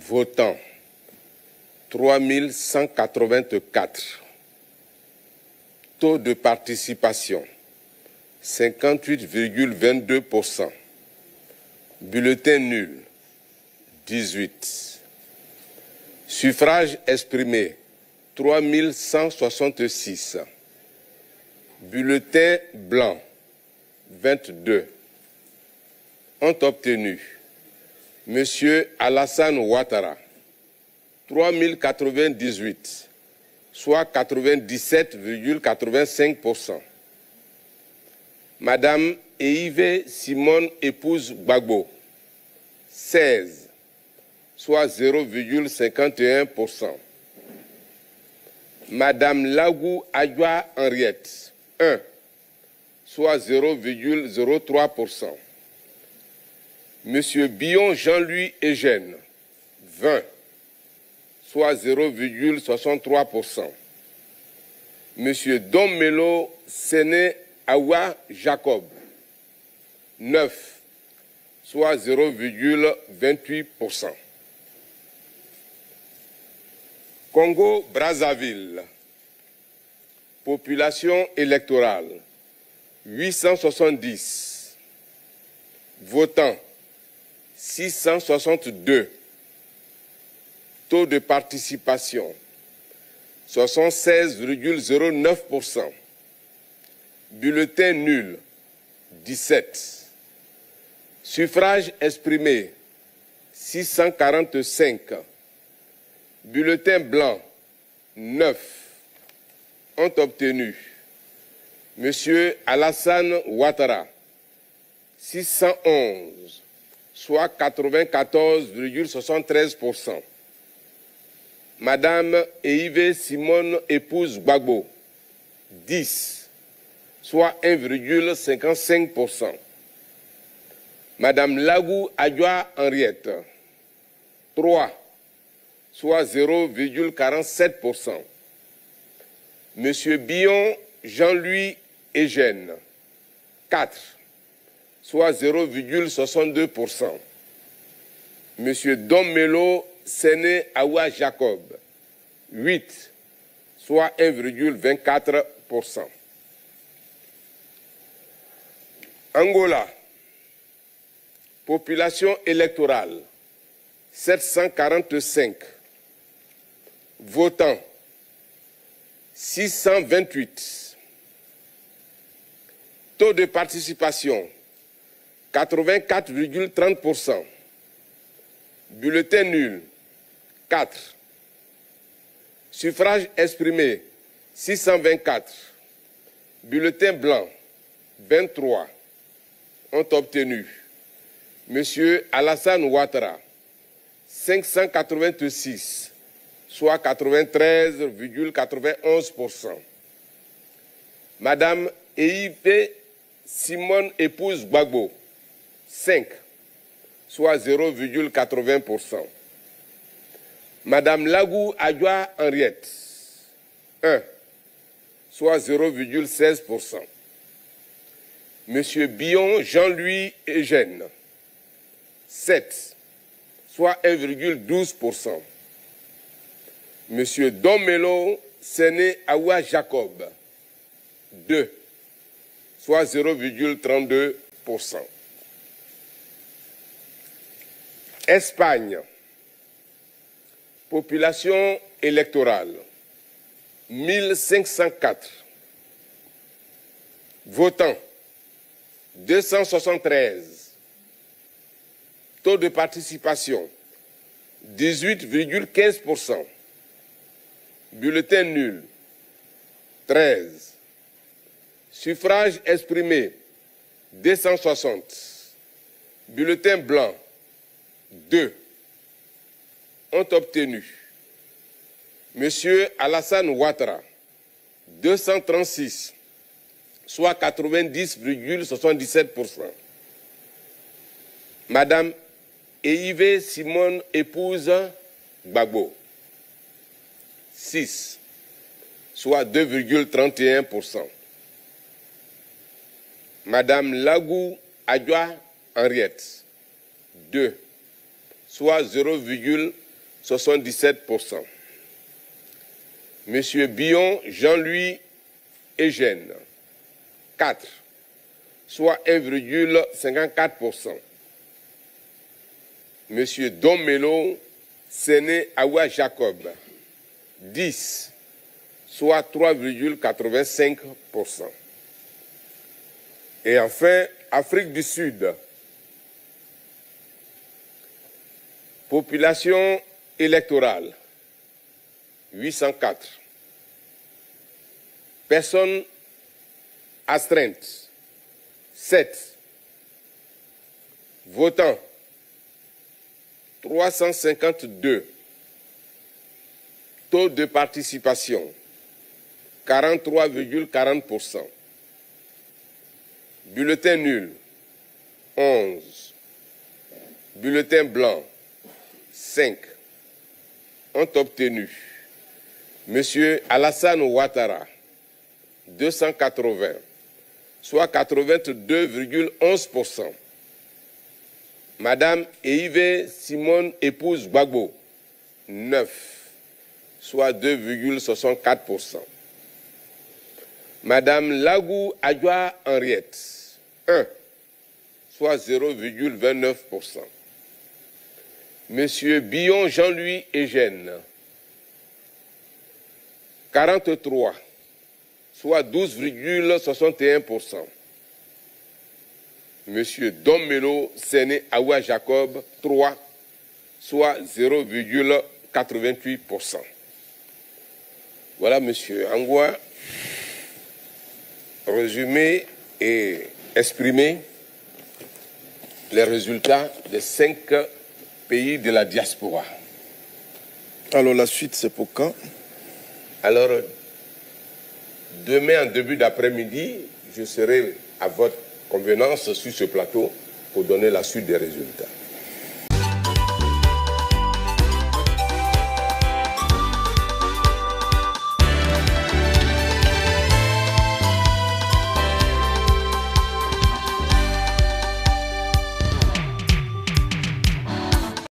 Votants 3184. Taux de participation 58,22%. Bulletin nul 18. Suffrage exprimé 3166. Bulletin blanc 22. Ont obtenu Monsieur Alassane Ouattara 3098, soit 97,85%. Madame Eive Simone épouse Gbagbo 16, soit 0,51%. Madame Lagou Adjoa Henriette 1, soit 0,03%. Monsieur Billon Jean-Louis Eugène 20, soit 0,63%. Monsieur Domelo Séné Awa Jacob 9, soit 0,28%. Congo-Brazzaville. Population électorale 870. Votants 662. Taux de participation 76,09%. Bulletin nul 17. Suffrage exprimé 645. Bulletin blanc 9. Ont obtenu Monsieur Alassane Ouattara 611, soit 94,73%. Madame Eive Simone épouse Gbagbo 10, soit 1,55%. Madame Lagou Adjoa Henriette 3, soit 0,47%. Monsieur Billon Jean-Louis Eugène 4, soit 0,62%. Monsieur Domelo Séné Awa Jacob 8, soit 1,24%. Angola. Population électorale 745. Votants 628. Taux de participation 84,30%. Bulletin nul 4. Suffrage exprimé 624. Bulletin blanc 23. Ont obtenu Monsieur Alassane Ouattara 586, soit 93,91%. Madame Eive Simone épouse Gbagbo 5, soit 0,80%. Madame Lagou Adjoa Henriette 1, soit 0,16%. Monsieur Billon Jean-Louis Eugène 7, soit 1,12%. Monsieur Domelo Séné Awa Jacob 2, soit 0,32%. Espagne. Population électorale 1504. Votants 273. Taux de participation 18,15%. Bulletin nul 13. Suffrage exprimé 260. Bulletin blanc 2. Ont obtenu Monsieur Alassane Ouattara 236, soit 90,77%. Madame Eive Simone épouse Gbagbo 6, soit 2,31%. Madame Lagou Adjoa Henriette 2, soit 0,23%. 77%. Monsieur Billon Jean-Louis Eugène, 4, soit 1,54%. Monsieur Domelo Séné Awa Jacob, 10, soit 3,85%. Et enfin, Afrique du Sud, population électorale, 804. Personnes astreintes, 7. Votants, 352. Taux de participation, 43,40%. Bulletin nul, 11. Bulletin blanc, 5. Ont obtenu Monsieur Alassane Ouattara, 280, soit 82,11%. Madame Eive Simone épouse Gbagbo, 9, soit 2,64%. Madame Lagou Adjoa Henriette, 1, soit 0,29%. Monsieur Billon Jean-Louis Eugène, 43, soit 12,61%. Monsieur Domelo Séné Awa Jacob, 3, soit 0,88%. Voilà, monsieur Angoua, résumé et exprimé les résultats des 5 pays de la diaspora. Alors la suite, c'est pour quand? Alors, demain en début d'après-midi, je serai à votre convenance sur ce plateau pour donner la suite des résultats.